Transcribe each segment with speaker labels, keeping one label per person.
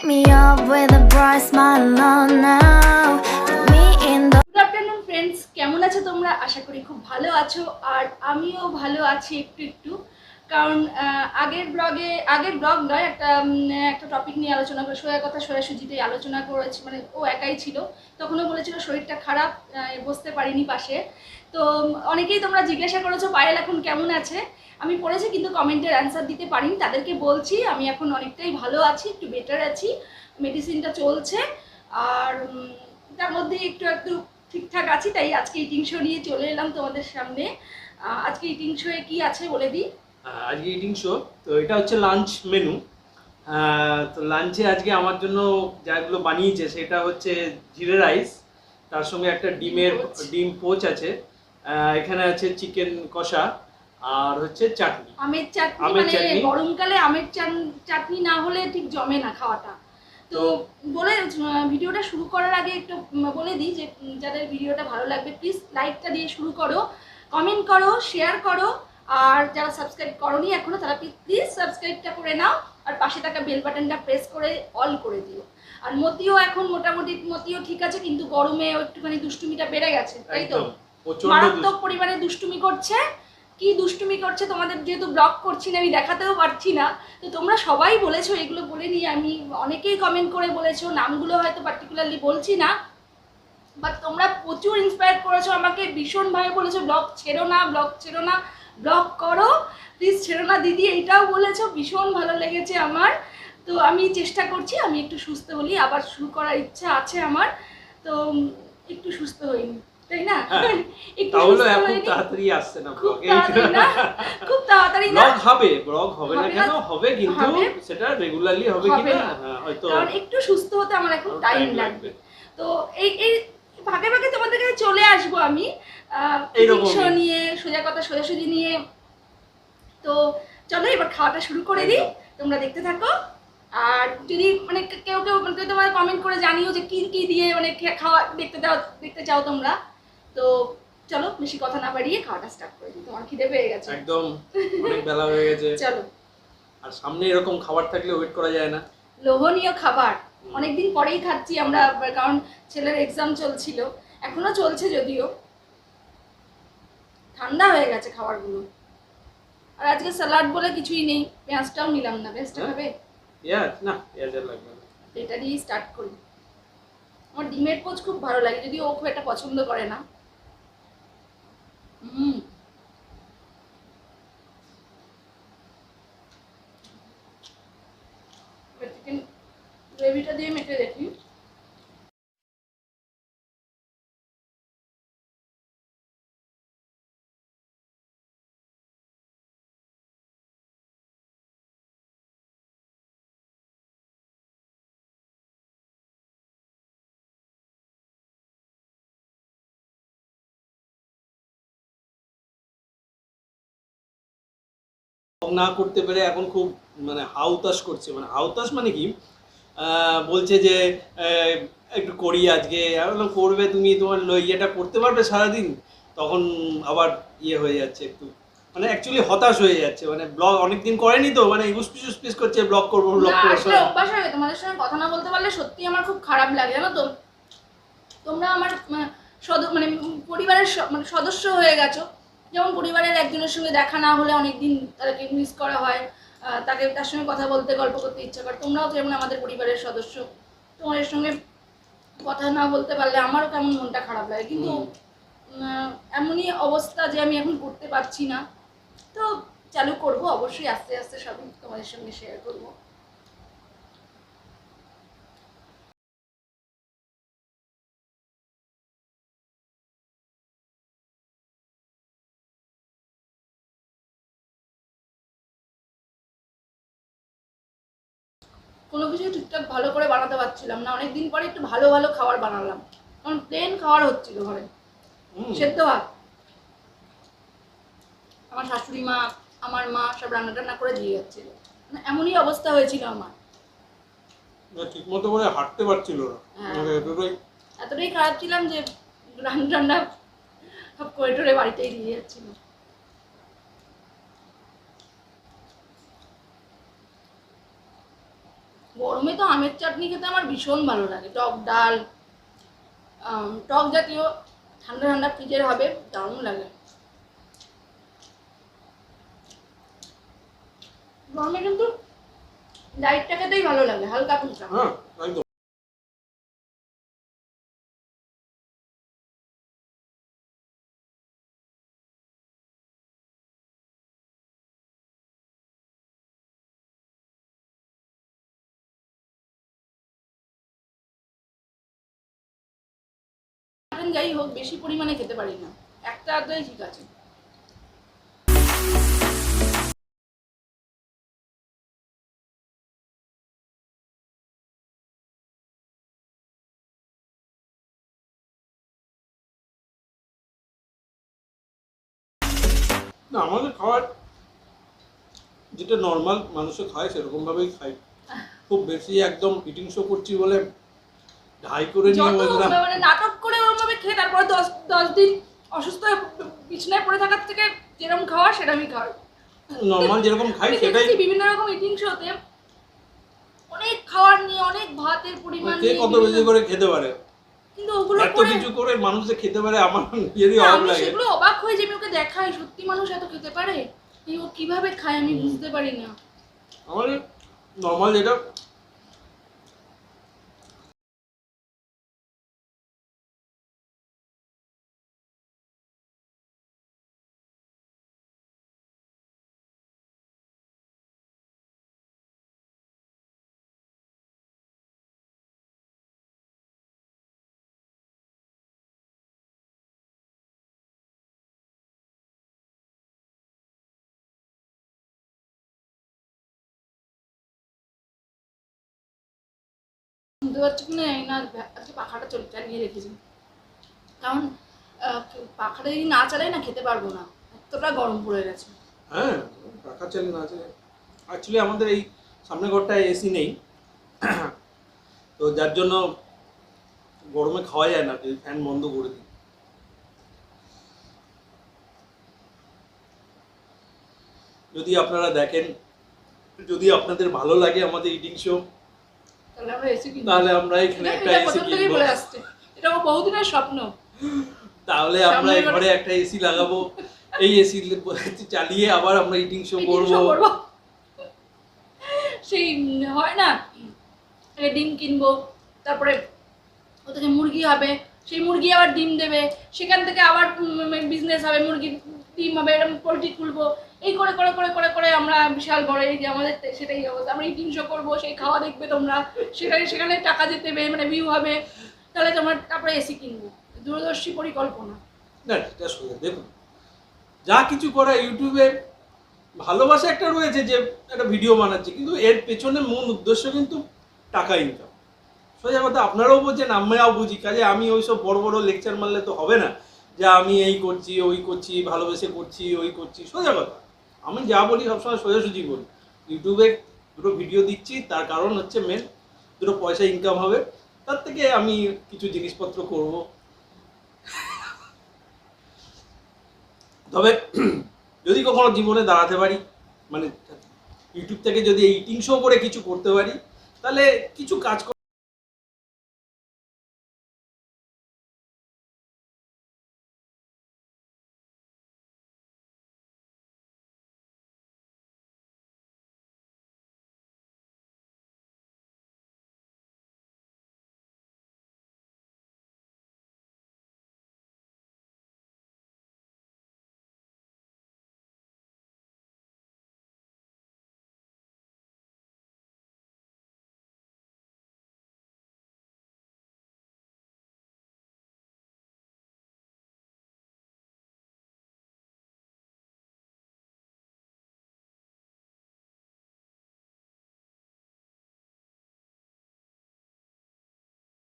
Speaker 1: Wake me up with a bright smile on now. Put me in the
Speaker 2: good afternoon friends, কেমন আছো তোমরা? আশা করি খুব ভালো আছো, আর আমিও ভালো আছি একটু কারণ আগের ব্লগ নয়, একটা টপিক নিয়ে আলোচনা করে সোজাসুজিতে আলোচনা করেছি। মানে ও একাই ছিল, তখনও বলেছিল শরীরটা খারাপ, বসতে পারিনি পাশে। তো অনেকেই তোমরা জিজ্ঞাসা করেছো পায়েল এখন কেমন আছে। আমি পড়েছি কিন্তু কমেন্টের অ্যান্সার দিতে পারিনি, তাদেরকে বলছি আমি এখন অনেকটাই ভালো আছি, একটু বেটার আছি, মেডিসিনটা চলছে, আর তার মধ্যে একটু ঠিকঠাক আছি। তাই আজকে ইটিং শো নিয়ে চলে এলাম তোমাদের সামনে। আজকে ইটিং শোয়ে কি আছে বলে দিই।
Speaker 3: আজকে ইটিং শো, তো এটা হচ্ছে লাঞ্চ মেনু। তো লাঞ্চে আজকে আমার জন্য যাগুলো বানিয়েছে সেটা হচ্ছে জিরে রাইস, তার সঙ্গে একটা ডিম পোচ আছে, এখানে আছে চিকেন কষা, আর হচ্ছে চাটনি,
Speaker 2: আমের চাটনি। মানে গরমকালে আমের চাটনি না হলে ঠিক জমে না খাওয়াটা। তো বলে ভিডিওটা শুরু করার আগে একটু বলে দিই যে যাদের ভিডিওটা ভালো লাগবে প্লিজ লাইকটা দিয়ে শুরু করো, কমেন্ট করো, শেয়ার করো, আর যারা সাবস্ক্রাইব করোনি এখনো তারা প্লিজ সাবস্ক্রাইবটা করে নাও, আর পাশে থাকা বেল বাটনটা প্রেস করে অল করে দিও। আর মতিও এখন মোটামুটি ঠিক আছে, কিন্তু গরমে একটুখানি দুষ্টুমিটা বেড়ে গেছে, তাই তো? মারাত্মক পরিমাণে দুষ্টুমি করছে। কি দুষ্টুমি করছে তোমাদের যেহেতু ব্লগ করছি না, আমি দেখাতেও পারছি না। তো তোমরা সবাই বলেছো, এগুলো বলে নিয়ে আমি অনেকেই কমেন্ট করে বলেছো, নামগুলো হয়তো পার্টিকুলারলি বলছি না, বাট তোমরা প্রচুর ইন্সপায়ার করেছো আমাকে, ভীষণভাবে বলেছো ব্লগ ছেড়ো না, ব্লগ করো প্লিজ, ছেড়ো না দিদি, এইটাও বলেছো, ভীষণ ভালো লেগেছে আমার। তো আমি চেষ্টা করছি, আমি একটু সুস্থ হলি, আবার শুরু করার ইচ্ছা আছে আমার। তো একটু সুস্থ হইনি, তাই না? একটু
Speaker 3: তাহলে এখন তাড়াতাড়ি আসছে না ব্লগ,
Speaker 2: খুব তাড়াতাড়ি না,
Speaker 3: ব্লগ হবে না কেন, হবে, কিন্তু সেটা রেগুলারলি হবে কিনা হয়তো,
Speaker 2: কারণ একটু সুস্থ হতে আমার এখন টাইম লাগবে। তো এই ভাগে ভাগে তোমাদের কাছে চলে আসবো আমি শো নিয়ে, সোজাসুজি নিয়ে। তো চলো এবার খাওয়াটা শুরু করে দিই, তোমরা দেখতে থাকো। আর যদি মানে কেউ তোমরা কমেন্ট করে জানিও যে কি কি দিয়ে মানে খাওয়া দেখতে চাও তোমরা। তো চলো বেশি কথা না বাড়িয়ে খাওয়াটা স্টার্ট করে দিই, তোমার খিদে পেয়ে গেছে
Speaker 3: একদম, অনেক বেলা হয়ে গেছে।
Speaker 2: চলো।
Speaker 3: আর সামনে এরকম খাবার থাকলে ওয়েট করা যায় না,
Speaker 2: লোভনীয় খাবার অনেকদিন পরেই খাচ্ছি আমরা, কারণ ছেলের এক্সাম চলছিল, এখনো চলছে যদিও, ঠান্ডা হয়ে গেছে খাবারগুলো। আর আজকে স্যালাড বলে কিছুই নেই, পেঁয়াজটাও নিলাম না। পেঁয়াজটা খাবে?
Speaker 3: না পেঁয়াজ লাগবে না,
Speaker 2: এটা দিয়ে স্টার্ট করি। আমার ডিমের পোচ খুব ভালো লাগে, যদি ও খুব একটা পছন্দ করে না। চিকেন গ্রেভিটা দিয়ে মেখে দেখি।
Speaker 3: না করতে পেরে এখন খুব মানে হাউতাস করছে। মানে হাউতাস মানে কি, বলছে যে একটু করি আজকে, বললাম করবে তুমি, তোমার ইয়েটা করতে পারবে সারাদিন, তখন আবার ইয়ে হয়ে যাচ্ছে একটু, মানে অ্যাকচুয়ালি হতাশ হয়ে যাচ্ছে। মানে ব্লগ অনেকদিন করেনি তো, মানে ইউসপিস করছে ব্লগ করবো।
Speaker 2: আসলে অভ্যাস হয়ে গেছে, তোমাদের সঙ্গে কথা না বলতে পারলে সত্যি আমার খুব খারাপ লাগে, জানো তো? তোমরা আমার মানে পরিবারের মানে সদস্য হয়ে গেছো। যেমন পরিবারের একজনের সঙ্গে দেখা না হলে অনেকদিন তাদেরকে মিস করা হয়, তার সঙ্গে কথা বলতে, গল্প করতে ইচ্ছা করে। তোমরাও তো যেমন আমাদের পরিবারের সদস্য, তোমাদের সঙ্গে কথা না বলতে পারলে আমারও কেমন মনটা খারাপ লাগে। কিন্তু এমনই অবস্থা যে আমি এখন করতে পারছি না। তো চালু করব অবশ্যই, আস্তে আস্তে সবই তোমাদের সঙ্গে শেয়ার করবো। কোনো কিছু ঠিকঠাক ভালো করে বানাতে পারছিলাম না, অনেকদিন পরে একটু ভালো ভালো খাবার বানালাম, কারণ প্লেন খাবার হচ্ছিল ঘরে, সেদ্ধ ভাত। আমার শাশুড়ি মা, আমার মা সব রান্না করে দিয়ে যাচ্ছিল, মানে এমনই অবস্থা হয়েছিল আমার,
Speaker 3: ঠিক মতো করে হাঁটতে পারছিল না,
Speaker 2: এতটাই খারাপ ছিলাম যে রান্না সব করে টোরে বাড়িতেই দিয়ে যাচ্ছিল। গরমে তো আমের চাটনি খেতে আমার ভীষণ ভালো লাগে, টক ডাল, টক জাতীয়, ঠান্ডা ঠান্ডা ফ্রিজের হবে, দারুণ লাগে। গরমে কিন্তু লাইটটা খেতেই ভালো লাগে, হালকা ফুলকা।
Speaker 3: হ্যাঁ একদম।
Speaker 2: মাটন যাই হোক বেশি পরিমাণে খেতে পারি না, একটা আধটাই ঠিক আছে।
Speaker 3: না আমাদের খাবার যেটা নর্মাল মানুষে খায় সেরকম ভাবেই খাই, খুব বেশি একদম ইটিং শো করছি বলে ঢাই করে নিয়ে
Speaker 2: যত
Speaker 3: বললাম।
Speaker 2: মানে নাটক করে ওরমভাবে খেয়ে তারপরে 10 দিন অসুস্থ হয়ে বিছানায় পড়ে থাকার থেকে যেরকম খাওয়া সেরকমই খাওয়া।
Speaker 3: নর্মাল যেরকম খাই
Speaker 2: আমি
Speaker 3: সেটাই।
Speaker 2: দেখেছি বিভিন্ন রকম ইটিং শোতে অনেক খাবার নিয়ে অনেক ভাতের পরিমাণ
Speaker 3: কে
Speaker 2: নিয়ে
Speaker 3: কত বেশি করে খেতে পারে,
Speaker 2: কিন্তু ওগুলো
Speaker 3: এত
Speaker 2: করে
Speaker 3: কিছু করে মানুষে খেতে পারে, আমার নিজেরই
Speaker 2: না,
Speaker 3: অবাক
Speaker 2: আমি
Speaker 3: লাগে।
Speaker 2: সেগুলো অবাক হয়ে যে আমি ওকে দেখাই সত্যি মানুষ এত খেতে পারে, এই ও কিভাবে খায় আমি বুঝতে পারি না।
Speaker 3: আমার নর্মাল যেটা
Speaker 2: শুনতে পাচ্ছি কিনা জানি না, আজকে পাখাটা চালিয়ে রেখেছি, কারণ পাখাটা যদি না চালাই না খেতে পারবো না, এতটা গরম পড়ে গেছে।
Speaker 3: হ্যাঁ রাখা চলে না চলে। অ্যাকচুয়ালি আমাদের এই সামনে ঘরটায় এসি নেই, তো যার জন্য গরমে খাওয়া যায় না, ফ্যান বন্ধ করে দিই। যদি আপনারা দেখেন, যদি আপনাদের ভালো লাগে আমাদের ইটিং শো,
Speaker 2: তাহলে আমরা এসি কিনবো,
Speaker 3: তাহলে আমরা এখানে একটা
Speaker 2: এটা
Speaker 3: এসি
Speaker 2: প্রথম থেকেই
Speaker 3: কিনবো।
Speaker 2: বলে আসছে, এটা আমার বহুদিনের স্বপ্ন।
Speaker 3: তাহলে আমরা এই ঘরে একটা এসি লাগাবো, এই এসি চালিয়ে আবার আমরা ইটিং শো করবো।
Speaker 2: সেই হয় না, ডিম কিনবো, তারপরে ও থেকে মুরগি হবে, সেই মুরগি আবার ডিম দেবে, সেখান থেকে আবার বিজনেস হবে, মুরগির ডিম হবে, এরকম পোলট্রি খুলবো, এই করে করে করে করে করে আমরা বিশাল বড়, এই যে আমাদের সেটাই অবস্থা। আমরা ইটিং শো করবো, সেই খাওয়া দেখবে তোমরা, সেখানে সেখানে টাকা যেতে হবে, মানে ভিউ হবে, তাহলে তোমার তারপরে এসি কিনবো, দূরদর্শী পরিকল্পনা।
Speaker 3: না এটা শুনে দেখুন, যা কিছু করা ইউটিউবে ভালোবাসা একটা রয়েছে যে একটা ভিডিও বানাচ্ছে, কিন্তু এর পেছনে মূল উদ্দেশ্য কিন্তু টাকা ইনকাম। সোজা কথা, আপনারাও বলছেন আমরাও বুঝি, কাজে আমি ওইসব বড় বড় লেকচার মারলে তো হবে না যে আমি এই করছি ওই করছি ভালোবেসে করছি ওই করছি। সোজা কথা, আমি যা বলি সবসময় সোজাসুজি বলি। ইউটিউবে দুটো ভিডিও দিচ্ছি, তার কারণ হচ্ছে মেন দুটো পয়সা ইনকাম হবে, তার থেকে আমি কিছু জিনিসপত্র করব। তবে যদি কখনো জীবনে দাঁড়াতে পারি, মানে ইউটিউব থেকে যদি এই ইটিং শো করে কিছু করতে পারি, তাহলে কিছু কাজ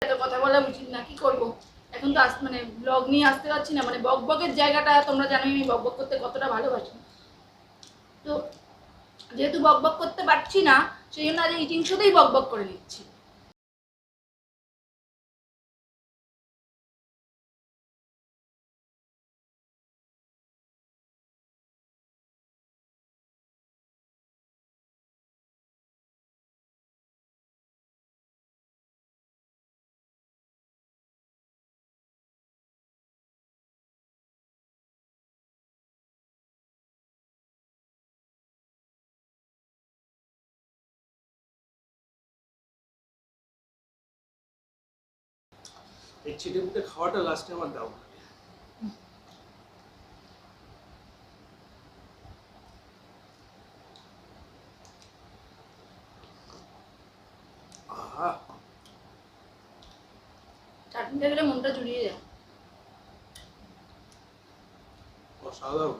Speaker 2: এত কথা বলা উচিত না, কি করবো, এখন তো মানে ব্লগ নিয়ে আসতে পারছি না, মানে বক বকের জায়গাটা তোমরা জানোই আমি বক বক করতে কতটা ভালোবাসি, তো যেহেতু বক বক করতে পারছি না সেই জন্য আজ ইটিং শোতেই বক বক করে নিচ্ছি।
Speaker 3: এই ছিটে ফুটে খাওয়াটা লাস্টে আমার দাও আহা
Speaker 2: চাটনিটা গেলে মনটা জুড়িয়ে যায়।
Speaker 3: অসাধারণ।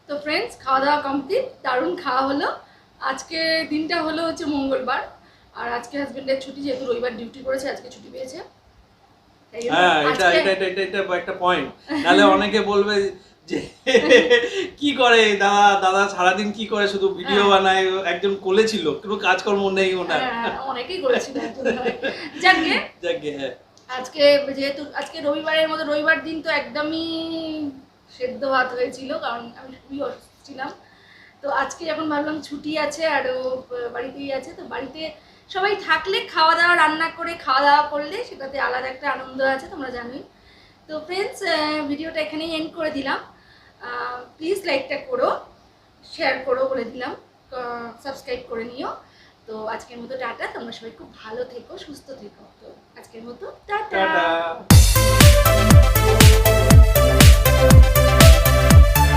Speaker 2: তো ফ্রেন্ডস, খাওয়া দাওয়া কমপ্লিট, দারুণ খাওয়া হলো। আজকে দিনটা হলো হচ্ছে মঙ্গলবার, আর আজকে হাজবেন্ডের ছুটি, যেহেতু রবিবার ডিউটি করেছে, আজকে ছুটি পেয়েছে। তাই জন্য
Speaker 3: হ্যাঁ, এটা
Speaker 2: আজকে-
Speaker 3: এটা এটা এটা এটা একটা পয়েন্ট। নাহলে অনেকে বলবে যে কি করে দাদা, দাদা সারাদিন কি করে, শুধু ভিডিও
Speaker 2: হ্যাঁ।
Speaker 3: বানায়, একজন কোলে ছিল, কোনো কাজকর্ম নেই ওনার।
Speaker 2: হ্যাঁ, অনেকেই করেছিল একজন ধরে। যাকে
Speaker 3: যাকে হ্যাঁ,
Speaker 2: আজকে যেহেতু আজকে রবিবারের মতো, রবিবার দিন তো একদমই সেদ্ধ ভাত হয়েছিল, কারণ আমি খুবই অসুস্থ ছিলাম। তো আজকে যখন ভাবলাম ছুটি আছে আর ও বাড়িতেই আছে, তো বাড়িতে সবাই থাকলে খাওয়া দাওয়া, রান্না করে খাওয়া দাওয়া করলে সেটাতে আলাদা একটা আনন্দ আছে, তোমরা জানোই। তো ফ্রেন্ডস, ভিডিওটা এখানেই এন্ড করে দিলাম। প্লিজ লাইকটা করো, শেয়ার করো, বলে দিলাম, সাবস্ক্রাইব করে নিও। তো আজকের মতো টাটা, তোমরা সবাই খুব ভালো থেকো, সুস্থ থেকো। তো আজকের মতো টাটা।
Speaker 3: টাটা।